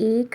1